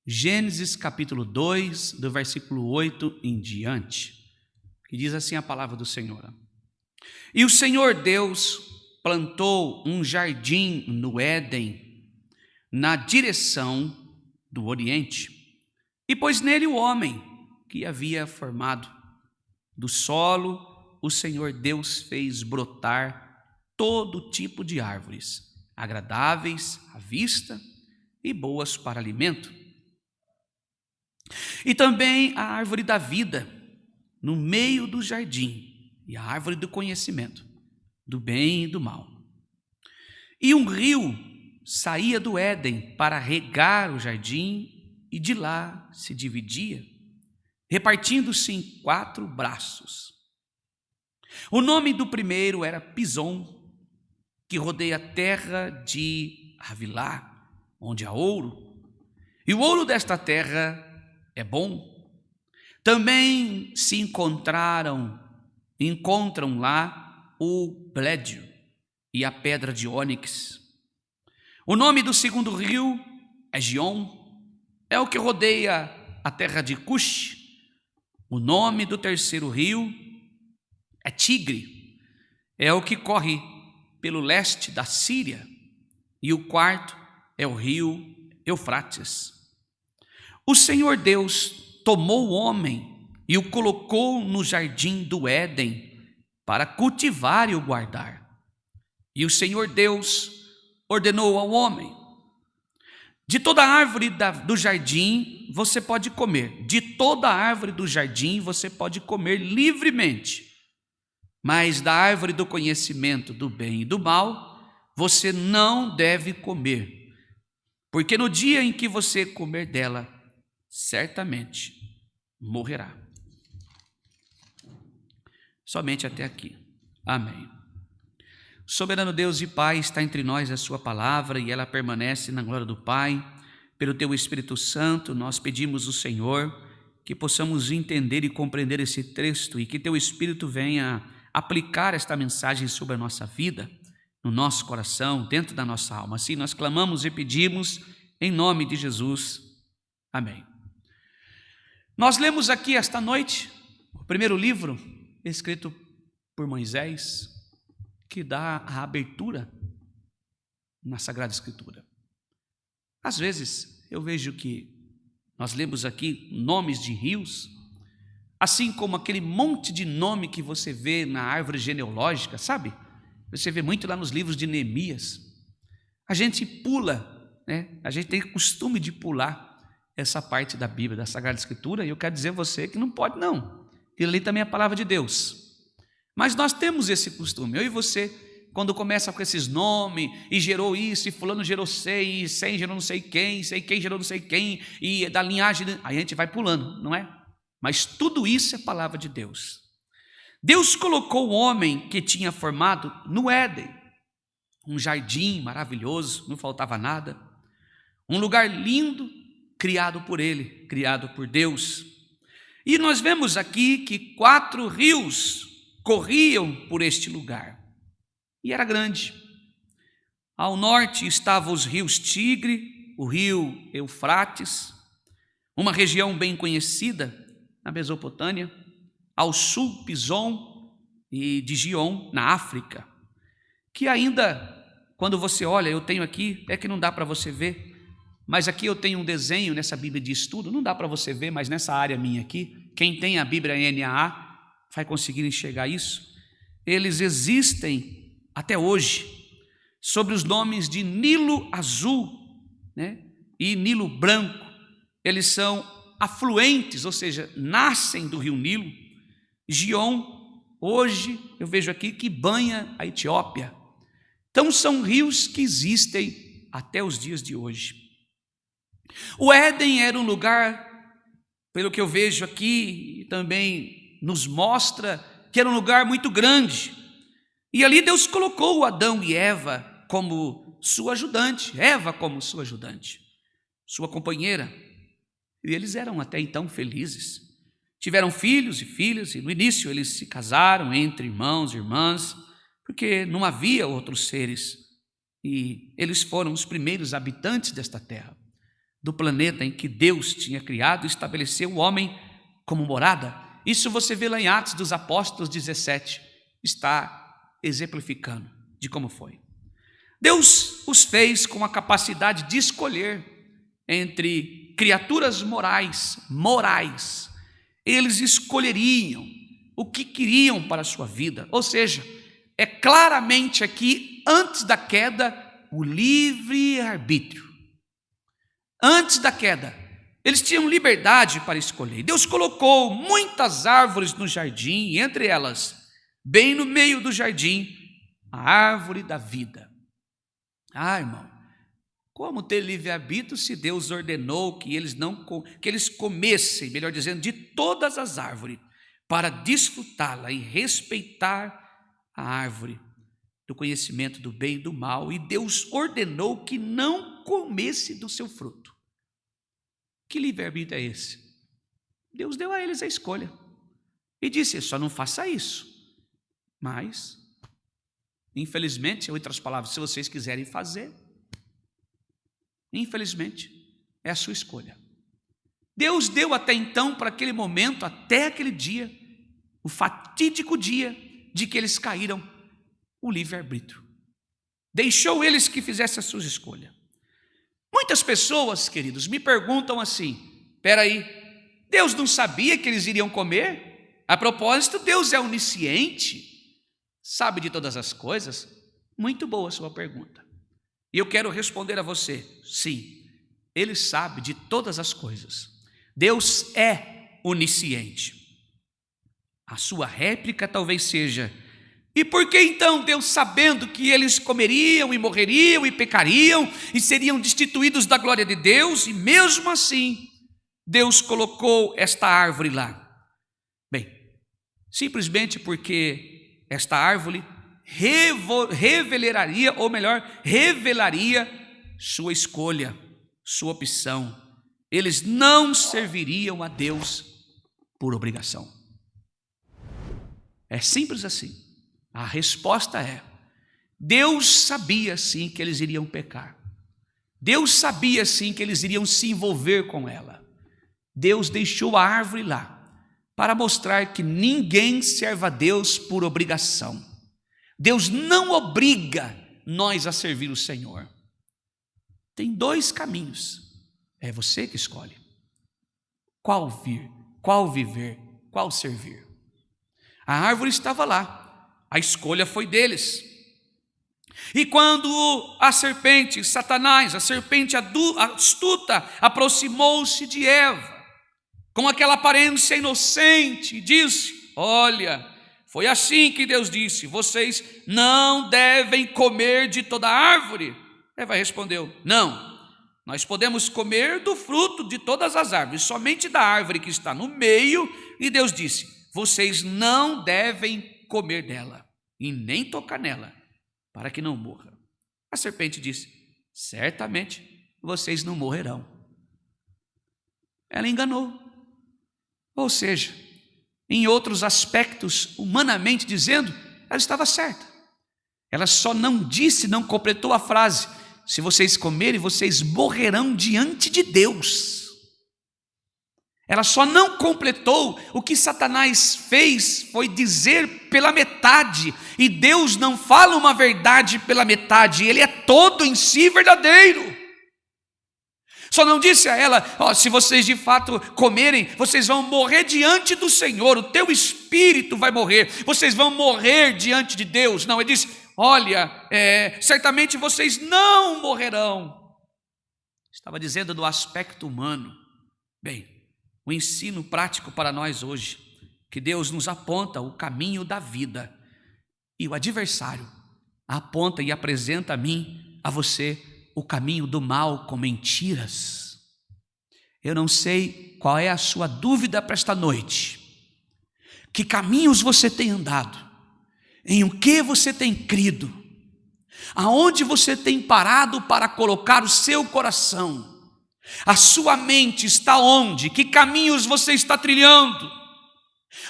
Gênesis capítulo 2, do versículo 8 em diante, que diz assim a palavra do Senhor. E o Senhor Deus plantou um jardim no Éden, na direção do Oriente, e pôs nele o homem que havia formado. Do solo, o Senhor Deus fez brotar todo tipo de árvores, agradáveis à vista e boas para alimento. E também a árvore da vida no meio do jardim, e a árvore do conhecimento, do bem e do mal. E um rio saía do Éden para regar o jardim, e de lá se dividia, repartindo-se em 4 braços. O nome do primeiro era Pison, que rodeia a terra de Havilá, onde há ouro. E o ouro desta terra é bom. Também se encontram lá o blédio e a pedra de ônix. O nome do segundo rio é Gion, é o que rodeia a terra de Cush. O nome do terceiro rio é Tigre, é o que corre pelo leste da Síria. E o quarto é o rio Eufrates. O Senhor Deus tomou o homem e o colocou no jardim do Éden para cultivar e o guardar. E o Senhor Deus ordenou ao homem: de toda árvore do jardim você pode comer, de toda árvore do jardim você pode comer livremente, mas da árvore do conhecimento do bem e do mal você não deve comer, porque no dia em que você comer dela, certamente morrerá. Somente até aqui. Amém. Soberano Deus e Pai, está entre nós a sua palavra e ela permanece na glória do Pai. Pelo teu Espírito Santo, nós pedimos ao Senhor que possamos entender e compreender esse texto e que teu Espírito venha aplicar esta mensagem sobre a nossa vida, no nosso coração, dentro da nossa alma. Assim nós clamamos e pedimos em nome de Jesus. Amém. Nós lemos aqui esta noite o primeiro livro escrito por Moisés, que dá a abertura na Sagrada Escritura. Às vezes eu vejo que nós lemos aqui nomes de rios, assim como aquele monte de nome que você vê na árvore genealógica, sabe? Você vê muito lá nos livros de Neemias. A gente pula, né? A gente tem costume de pular essa parte da Bíblia, da Sagrada Escritura, e eu quero dizer a você que não pode não, que ali também é a palavra de Deus. Mas nós temos esse costume, eu e você, quando começa com esses nomes, e gerou isso, e fulano gerou sei, e sem gerou não sei quem gerou não sei quem, e da linhagem, aí a gente vai pulando, não é? Mas tudo isso é palavra de Deus. Deus colocou o homem que tinha formado no Éden, um jardim maravilhoso, não faltava nada, um lugar lindo, criado por ele, criado por Deus. E nós vemos aqui que 4 rios corriam por este lugar, e era grande. Ao norte estavam os rios Tigre, o rio Eufrates, uma região bem conhecida na Mesopotâmia. Ao sul, Pison e de Gion, na África, que ainda, quando você olha, eu tenho aqui, é que não dá para você ver, mas aqui eu tenho um desenho nessa Bíblia de estudo, não dá para você ver, mas nessa área minha aqui, quem tem a Bíblia NAA vai conseguir enxergar isso. Eles existem até hoje, sobre os nomes de Nilo Azul, né, e Nilo Branco. Eles são afluentes, ou seja, nascem do rio Nilo. Gion, hoje eu vejo aqui que banha a Etiópia. Então são rios que existem até os dias de hoje. O Éden era um lugar, pelo que eu vejo aqui, também nos mostra que era um lugar muito grande. E ali Deus colocou Adão e Eva como sua ajudante, sua companheira. E eles eram até então felizes. Tiveram filhos e filhas, e no início eles se casaram entre irmãos e irmãs, porque não havia outros seres. E eles foram os primeiros habitantes desta terra. do planeta em que Deus tinha criado e estabeleceu o homem como morada. Isso você vê lá em Atos dos Apóstolos 17, está exemplificando de como foi. Deus os fez com a capacidade de escolher entre criaturas morais. Eles escolheriam o que queriam para a sua vida. Ou seja, é claramente aqui, antes da queda, o livre-arbítrio. Antes da queda, eles tinham liberdade para escolher. Deus colocou muitas árvores no jardim, e entre elas, bem no meio do jardim, a árvore da vida. Irmão, como ter livre-arbítrio se Deus ordenou que eles comessem, melhor dizendo, de todas as árvores, para desfrutá-la e respeitar a árvore do conhecimento do bem e do mal, e Deus ordenou que não comesse do seu fruto. Que livre-arbítrio é esse? Deus deu a eles a escolha e disse: só não faça isso. Mas, infelizmente, em outras palavras, se vocês quiserem fazer, infelizmente, é a sua escolha. Deus deu até então, para aquele momento, até aquele dia, o fatídico dia de que eles caíram, o livre-arbítrio. Deixou eles que fizessem as suas escolhas. Muitas pessoas, queridos, me perguntam assim: espera aí, Deus não sabia que eles iriam comer? A propósito, Deus é onisciente, sabe de todas as coisas? Muito boa a sua pergunta. E eu quero responder a você: sim, Ele sabe de todas as coisas. Deus é onisciente. A sua réplica talvez seja: e por que então Deus, sabendo que eles comeriam e morreriam e pecariam e seriam destituídos da glória de Deus, e mesmo assim Deus colocou esta árvore lá? Bem, simplesmente porque esta árvore revelaria sua escolha, sua opção. Eles não serviriam a Deus por obrigação. É simples assim. A resposta é: Deus sabia sim que eles iriam pecar. Deus sabia sim que eles iriam se envolver com ela. Deus deixou a árvore lá para mostrar que ninguém serve a Deus por obrigação. Deus não obriga nós a servir o Senhor. Tem dois caminhos. É você que escolhe. Qual vir, qual viver, qual servir. A árvore estava lá. A escolha foi deles. E quando a serpente, Satanás, a serpente astuta, aproximou-se de Eva, com aquela aparência inocente, e disse: olha, foi assim que Deus disse: vocês não devem comer de toda a árvore. Eva respondeu: não, nós podemos comer do fruto de todas as árvores, somente da árvore que está no meio. E Deus disse: vocês não devem comer dela e nem tocar nela, para que não morra. A serpente disse: certamente vocês não morrerão. Ela enganou. Ou seja, em outros aspectos, humanamente dizendo, ela estava certa. Ela só não disse, não completou a frase: se vocês comerem, vocês morrerão diante de Deus. Ela só não completou. O que Satanás fez foi dizer pela metade, e Deus não fala uma verdade pela metade, Ele é todo em si verdadeiro. Só não disse a ela: se vocês de fato comerem, vocês vão morrer diante do Senhor, o teu espírito vai morrer, vocês vão morrer diante de Deus. Não, ele disse: olha, certamente vocês não morrerão. Estava dizendo do aspecto humano. Bem, o ensino prático para nós hoje, que Deus nos aponta o caminho da vida, e o adversário aponta e apresenta a mim, a você, o caminho do mal com mentiras. Eu não sei qual é a sua dúvida para esta noite. Que caminhos você tem andado? Em o que você tem crido? Aonde você tem parado para colocar o seu coração? A sua mente está onde? Que caminhos você está trilhando?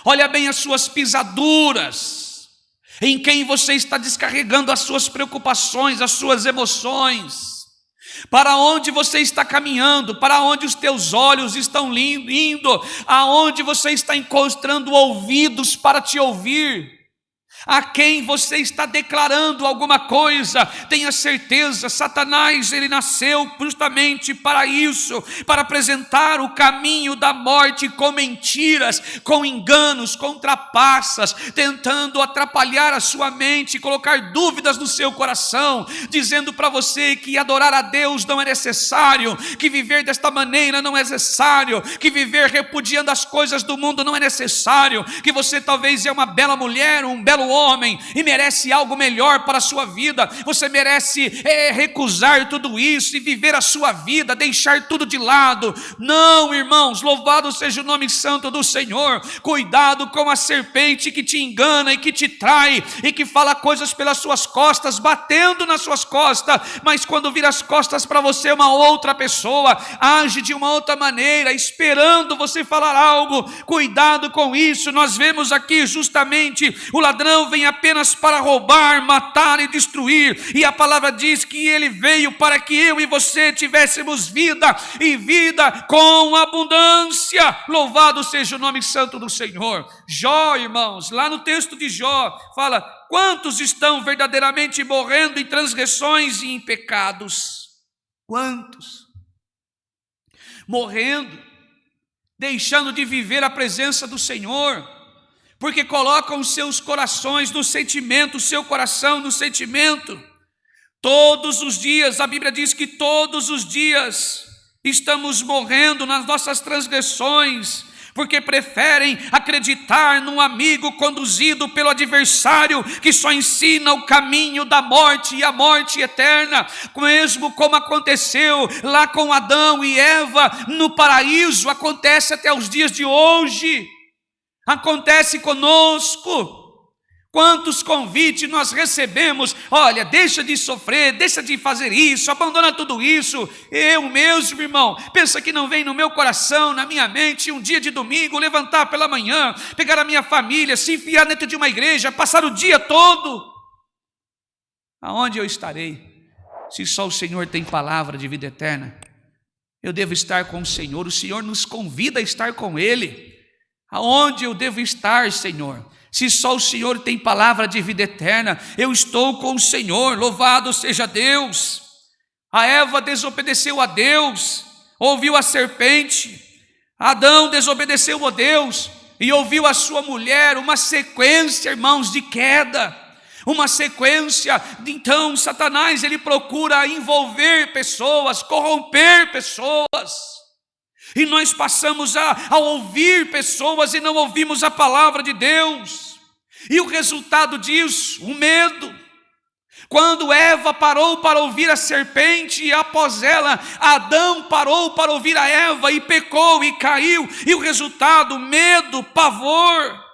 Olha bem as suas pisaduras. Em quem você está descarregando as suas preocupações, as suas emoções? Para onde você está caminhando, para onde os teus olhos estão indo, aonde você está encontrando ouvidos para te ouvir. A quem você está declarando alguma coisa, tenha certeza, Satanás, ele nasceu justamente para isso, para apresentar o caminho da morte com mentiras, com enganos, com trapaças, tentando atrapalhar a sua mente, colocar dúvidas no seu coração, dizendo para você que adorar a Deus não é necessário, que viver desta maneira não é necessário, que viver repudiando as coisas do mundo não é necessário, que você talvez é uma bela mulher, um belo homem e merece algo melhor para a sua vida. Você merece recusar tudo isso e viver a sua vida, deixar tudo de lado. Não, irmãos, louvado seja o nome santo do Senhor. Cuidado com a serpente que te engana e que te trai e que fala coisas pelas suas costas, batendo nas suas costas, mas quando vira as costas para você, uma outra pessoa age de uma outra maneira, esperando você falar algo. Cuidado com isso. Nós vemos aqui justamente o ladrão vem apenas para roubar, matar e destruir, e a palavra diz que ele veio para que eu e você tivéssemos vida e vida com abundância. Louvado seja o nome santo do Senhor. Jó, irmãos, lá no texto de Jó fala: quantos estão verdadeiramente morrendo em transgressões e em pecados? Quantos? Morrendo, deixando de viver a presença do Senhor, porque colocam os seus corações no sentimento, o seu coração no sentimento. Todos os dias, a Bíblia diz que todos os dias estamos morrendo nas nossas transgressões, porque preferem acreditar num amigo conduzido pelo adversário, que só ensina o caminho da morte e a morte eterna, mesmo como aconteceu lá com Adão e Eva no paraíso, acontece até os dias de hoje. Acontece conosco. Quantos convites nós recebemos? Olha, deixa de sofrer, deixa de fazer isso, abandona tudo isso. Eu mesmo, irmão, pensa que não vem no meu coração, na minha mente, um dia de domingo, levantar pela manhã, pegar a minha família, se enfiar dentro de uma igreja, passar o dia todo. Aonde eu estarei? Se só o Senhor tem palavra de vida eterna. Eu devo estar com o Senhor nos convida a estar com Ele. Aonde eu devo estar, Senhor? Se só o Senhor tem palavra de vida eterna, eu estou com o Senhor, louvado seja Deus. A Eva desobedeceu a Deus, ouviu a serpente. Adão desobedeceu a Deus e ouviu a sua mulher. Uma sequência, irmãos, de queda. Uma sequência. Então Satanás, ele procura envolver pessoas, corromper pessoas. E nós passamos a ouvir pessoas e não ouvimos a palavra de Deus. E o resultado disso, o medo. Quando Eva parou para ouvir a serpente, e após ela, Adão parou para ouvir a Eva e pecou e caiu. E o resultado, medo, pavor.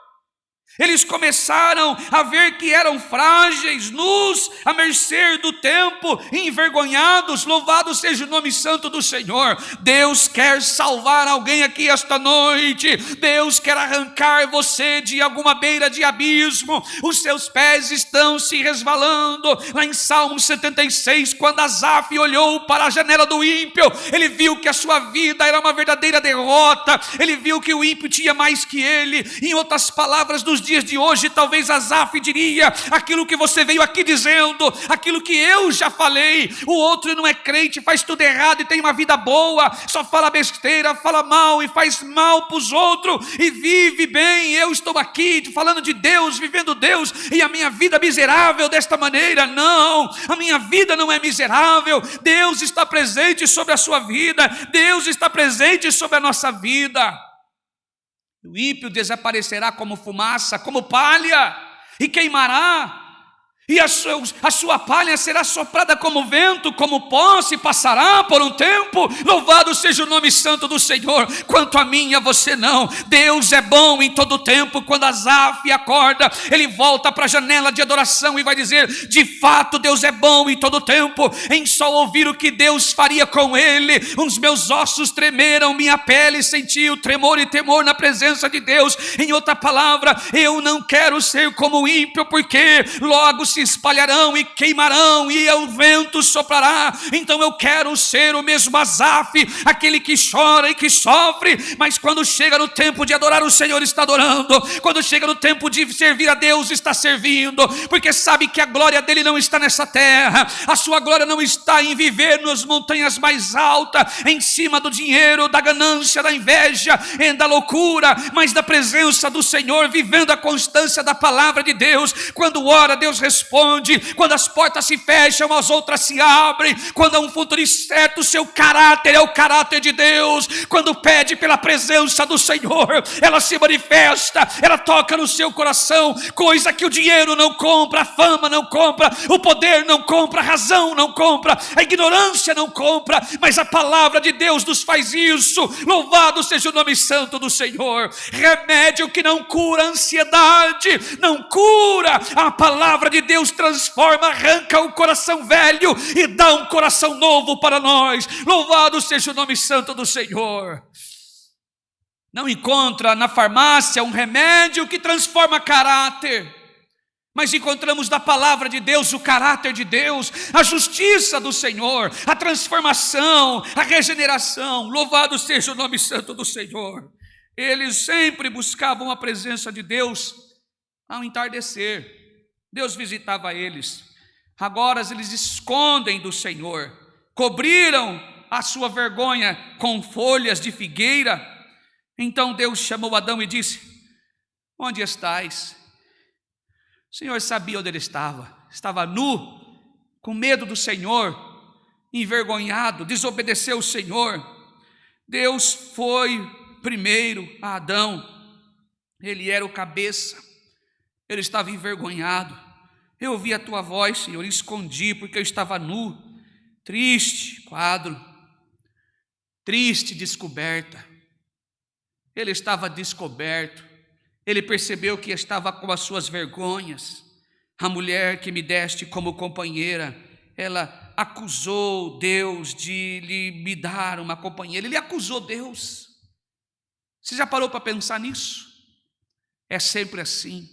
Eles começaram a ver que eram frágeis, nus, à mercê do tempo, envergonhados. Louvado seja o nome santo do Senhor. Deus quer salvar alguém aqui esta noite. Deus quer arrancar você de alguma beira de abismo. Os seus pés estão se resvalando. Lá em Salmo 76, quando Asaf olhou para a janela do ímpio, ele viu que a sua vida era uma verdadeira derrota. Ele viu que o ímpio tinha mais que ele. Em outras palavras, nos dias de hoje, talvez Asaf diria aquilo que você veio aqui dizendo, aquilo que eu já falei. O outro não é crente, faz tudo errado e tem uma vida boa, só fala besteira, fala mal e faz mal para os outros e vive bem. Eu estou aqui falando de Deus, vivendo Deus, e a minha vida miserável desta maneira. Não, a minha vida não é miserável. Deus está presente sobre a sua vida, Deus está presente sobre a nossa vida. O ímpio desaparecerá como fumaça, como palha, e queimará. E a sua palha será soprada como vento, como pó, se passará por um tempo. Louvado seja o nome santo do Senhor. Quanto a mim e a você não. Deus é bom em todo tempo. Quando Asaf acorda, ele volta para a janela de adoração e vai dizer: de fato Deus é bom em todo tempo. Em só ouvir o que Deus faria com ele, os meus ossos tremeram, minha pele sentiu tremor e temor na presença de Deus. Em outra palavra, eu não quero ser como o ímpio, porque logo se se espalharão e queimarão, e o vento soprará. Então eu quero ser o mesmo Asaf, aquele que chora e que sofre, mas quando chega no tempo de adorar o Senhor, está adorando. Quando chega no tempo de servir a Deus, está servindo, porque sabe que a glória dele não está nessa terra. A sua glória não está em viver nas montanhas mais altas, em cima do dinheiro, da ganância, da inveja, da loucura, mas da presença do Senhor, vivendo a constância da palavra de Deus. Quando ora, Deus responde. Quando as portas se fecham, as outras se abrem. Quando há um futuro incerto, o seu caráter é o caráter de Deus. Quando pede pela presença do Senhor, ela se manifesta, ela toca no seu coração, coisa que o dinheiro não compra, a fama não compra, o poder não compra, a razão não compra, a ignorância não compra, mas a palavra de Deus nos faz isso. Louvado seja o nome santo do Senhor. Remédio que não cura a ansiedade, não cura. A palavra de Deus transforma, arranca o coração velho e dá um coração novo para nós. Louvado seja o nome santo do Senhor. Não encontra na farmácia um remédio que transforma caráter, mas encontramos na palavra de Deus o caráter de Deus, a justiça do Senhor, a transformação, a regeneração. Louvado seja o nome santo do Senhor. Eles sempre buscavam a presença de Deus ao entardecer. Deus visitava eles. Agora eles escondem do Senhor, cobriram a sua vergonha com folhas de figueira. Então Deus chamou Adão e disse: onde estás? O Senhor sabia onde ele estava nu, com medo do Senhor, envergonhado, desobedeceu o Senhor. Deus foi primeiro a Adão, ele era o cabeça, ele estava envergonhado. Eu ouvi a tua voz, Senhor, e escondi, porque eu estava nu. Triste quadro, triste descoberta. Ele estava descoberto, ele percebeu que estava com as suas vergonhas. A mulher que me deste como companheira, ela acusou Deus de me dar uma companheira. Ele acusou Deus. Você já parou para pensar nisso? É sempre assim.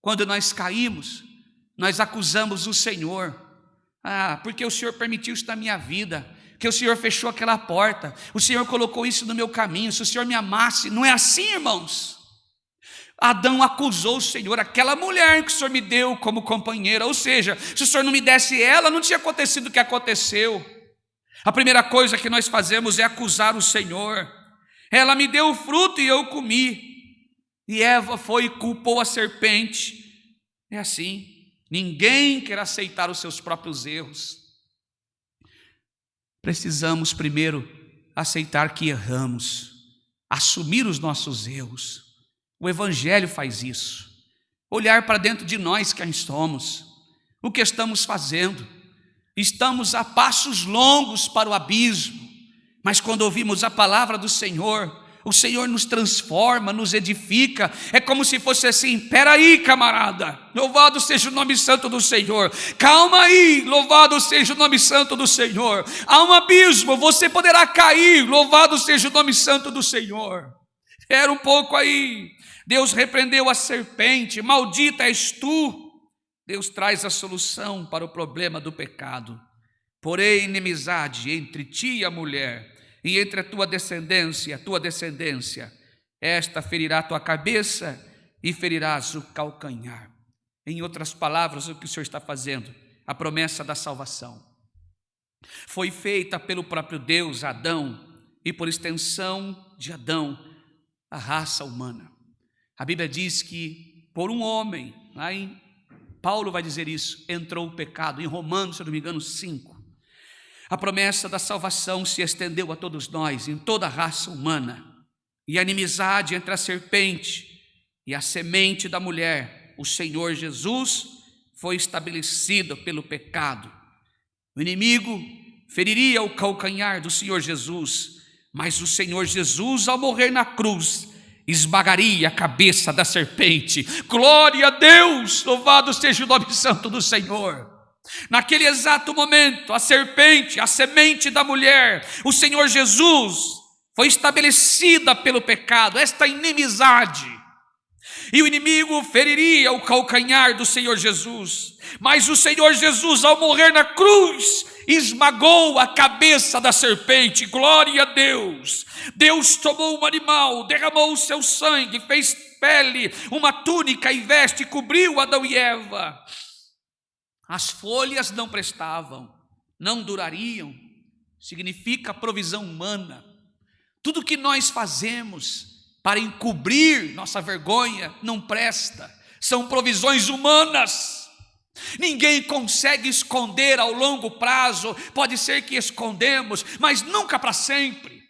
Quando nós caímos, nós acusamos o Senhor. Porque o Senhor permitiu isso na minha vida, que o Senhor fechou aquela porta, o Senhor colocou isso no meu caminho. Se o Senhor me amasse. Não é assim, irmãos. Adão acusou o Senhor, aquela mulher que o Senhor me deu como companheira, ou seja, se o Senhor não me desse ela, não tinha acontecido o que aconteceu. A primeira coisa que nós fazemos é acusar o Senhor. Ela me deu o fruto e eu comi, e Eva foi e culpou a serpente. É assim, ninguém quer aceitar os seus próprios erros. Precisamos primeiro aceitar que erramos, assumir os nossos erros. O Evangelho faz isso. Olhar para dentro de nós quem somos, o que estamos fazendo. Estamos a passos longos para o abismo, mas quando ouvimos a palavra do Senhor, o Senhor nos transforma, nos edifica. É como se fosse assim: espera aí, camarada, louvado seja o nome santo do Senhor. Calma aí, louvado seja o nome santo do Senhor. Há um abismo, você poderá cair, louvado seja o nome santo do Senhor. Era um pouco aí. Deus repreendeu a serpente: maldita és tu. Deus traz a solução para o problema do pecado. Porém, inimizade entre ti e a mulher, e entre a tua descendência e a tua descendência. Esta ferirá a tua cabeça e ferirás o calcanhar. Em outras palavras, o que o Senhor está fazendo? A promessa da salvação foi feita pelo próprio Deus a Adão, e por extensão de Adão, a raça humana. A Bíblia diz que por um homem, Paulo vai dizer isso, entrou o pecado. Em Romanos, se eu não me engano, 5. A promessa da salvação se estendeu a todos nós, em toda a raça humana. E a inimizade entre a serpente e a semente da mulher, o Senhor Jesus, foi estabelecida pelo pecado. O inimigo feriria o calcanhar do Senhor Jesus, mas o Senhor Jesus, ao morrer na cruz, esmagaria a cabeça da serpente. Glória a Deus, louvado seja o nome santo do Senhor. Naquele exato momento, a serpente, a semente da mulher, o Senhor Jesus, foi estabelecida pelo pecado, esta inimizade. E o inimigo feriria o calcanhar do Senhor Jesus. Mas o Senhor Jesus, ao morrer na cruz, esmagou a cabeça da serpente. Glória a Deus. Deus tomou um animal, derramou o seu sangue, fez pele, uma túnica e veste, cobriu Adão e Eva. As folhas não prestavam, não durariam. Significa provisão humana. Tudo que nós fazemos para encobrir nossa vergonha não presta. São provisões humanas. Ninguém consegue esconder ao longo prazo. Pode ser que escondemos, mas nunca para sempre.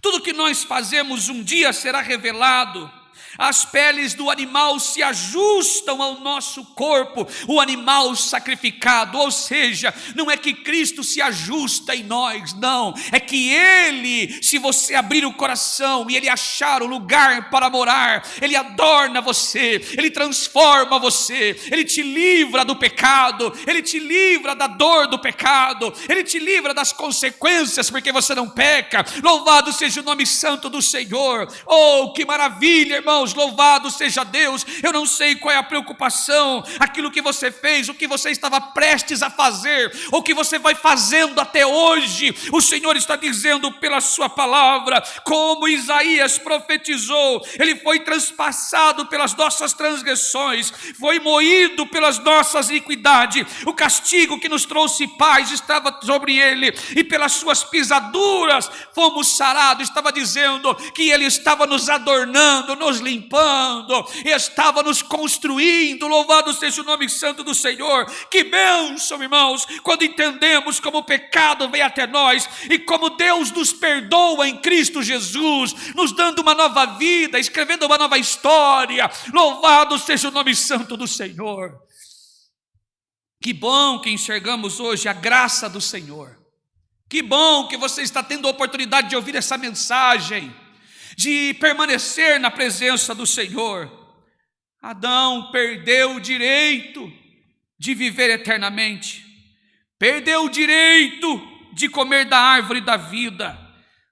Tudo que nós fazemos um dia será revelado. As peles do animal se ajustam ao nosso corpo, o animal sacrificado, ou seja, não é que Cristo se ajusta em nós, não, é que Ele, se você abrir o coração e Ele achar o lugar para morar, Ele adorna você, Ele transforma você, Ele te livra do pecado, Ele te livra da dor do pecado, Ele te livra das consequências porque você não peca. Louvado seja o nome santo do Senhor. Oh, que maravilha, irmãos. Louvado seja Deus. Eu não sei qual é a preocupação, aquilo que você fez, o que você estava prestes a fazer, ou que você vai fazendo até hoje. O Senhor está dizendo pela sua palavra, como Isaías profetizou, Ele foi transpassado pelas nossas transgressões, foi moído pelas nossas iniquidades, o castigo que nos trouxe paz estava sobre Ele, e pelas suas pisaduras fomos sarados. Estava dizendo que Ele estava nos adornando, nos limpando, estava nos construindo. Louvado seja o nome santo do Senhor. Que bênção, irmãos, quando entendemos como o pecado vem até nós e como Deus nos perdoa em Cristo Jesus, nos dando uma nova vida, escrevendo uma nova história. Louvado seja o nome santo do Senhor. Que bom que enxergamos hoje a graça do Senhor. Que bom que você está tendo a oportunidade de ouvir essa mensagem, de permanecer na presença do Senhor. Adão perdeu o direito de viver eternamente, perdeu o direito de comer da árvore da vida,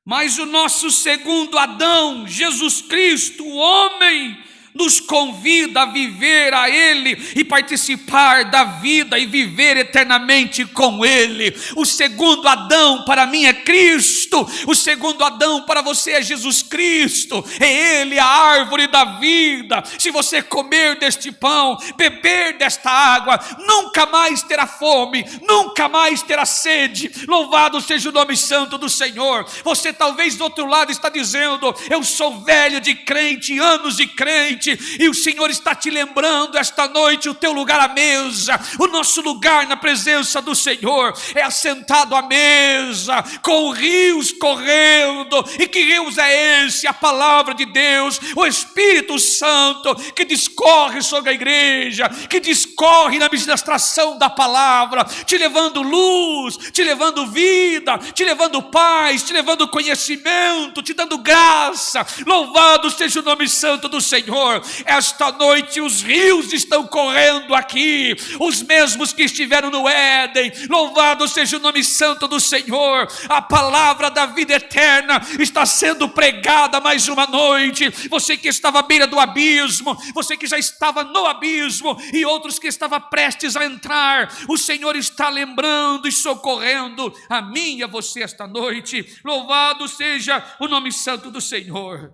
mas o nosso segundo Adão, Jesus Cristo, o homem, nos convida a viver a Ele e participar da vida e viver eternamente com Ele. O segundo Adão para mim é Cristo, o segundo Adão para você é Jesus Cristo, é Ele a árvore da vida. Se você comer deste pão, beber desta água, nunca mais terá fome, nunca mais terá sede. Louvado seja o nome santo do Senhor. Você talvez do outro lado está dizendo, eu sou velho de crente, anos de crente, e o Senhor está te lembrando esta noite o teu lugar à mesa. O nosso lugar na presença do Senhor é assentado à mesa, com rios correndo. E que rios é esse? A palavra de Deus, o Espírito Santo que discorre sobre a igreja, que discorre na ministração da palavra, te levando luz, te levando vida, te levando paz, te levando conhecimento, te dando graça. Louvado seja o nome santo do Senhor. Esta noite os rios estão correndo aqui, os mesmos que estiveram no Éden. Louvado seja o nome santo do Senhor. A palavra da vida eterna está sendo pregada mais uma noite. Você que estava à beira do abismo, você que já estava no abismo e outros que estavam prestes a entrar, o Senhor está lembrando e socorrendo a mim e a você esta noite. Louvado seja o nome santo do Senhor.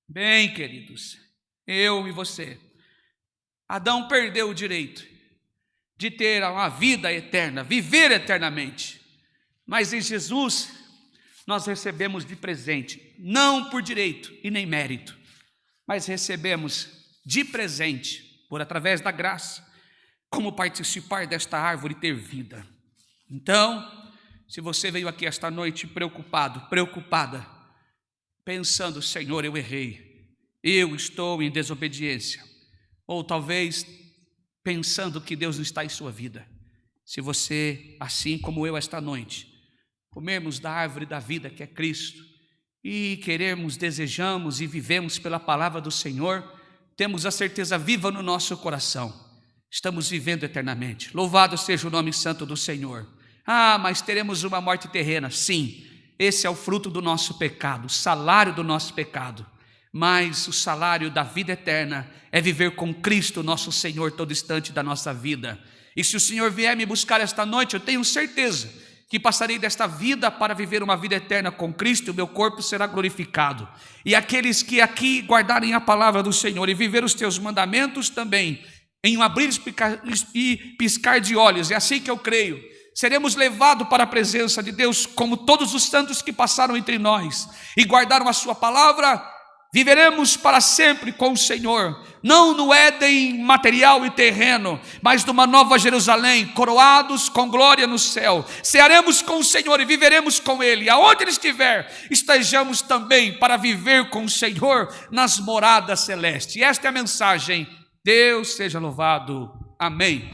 Bem, queridos, eu e você, Adão perdeu o direito de ter uma vida eterna, viver eternamente, mas em Jesus nós recebemos de presente, não por direito e nem mérito, mas recebemos de presente, por através da graça, como participar desta árvore e ter vida. Então, se você veio aqui esta noite preocupado, preocupada, pensando, Senhor, eu errei, eu estou em desobediência, ou talvez pensando que Deus não está em sua vida. Se você, assim como eu esta noite, comermos da árvore da vida que é Cristo, e queremos, desejamos e vivemos pela palavra do Senhor, temos a certeza viva no nosso coração, estamos vivendo eternamente. Louvado seja o nome santo do Senhor. Ah, mas teremos uma morte terrena. Sim, esse é o fruto do nosso pecado, o salário do nosso pecado. mas o salário da vida eterna é viver com Cristo, nosso Senhor, todo instante da nossa vida. E se o Senhor vier me buscar esta noite, eu tenho certeza que passarei desta vida para viver uma vida eterna com Cristo, e o meu corpo será glorificado. E aqueles que aqui guardarem a palavra do Senhor e viver os teus mandamentos também, em um abrir e piscar de olhos, é assim que eu creio, seremos levados para a presença de Deus, como todos os santos que passaram entre nós e guardaram a sua palavra. Viveremos para sempre com o Senhor, não no Éden material e terreno, mas numa nova Jerusalém, coroados com glória no céu. Cearemos com o Senhor e viveremos com Ele. Aonde Ele estiver, estejamos também para viver com o Senhor nas moradas celestes. E esta é a mensagem. Deus seja louvado. Amém.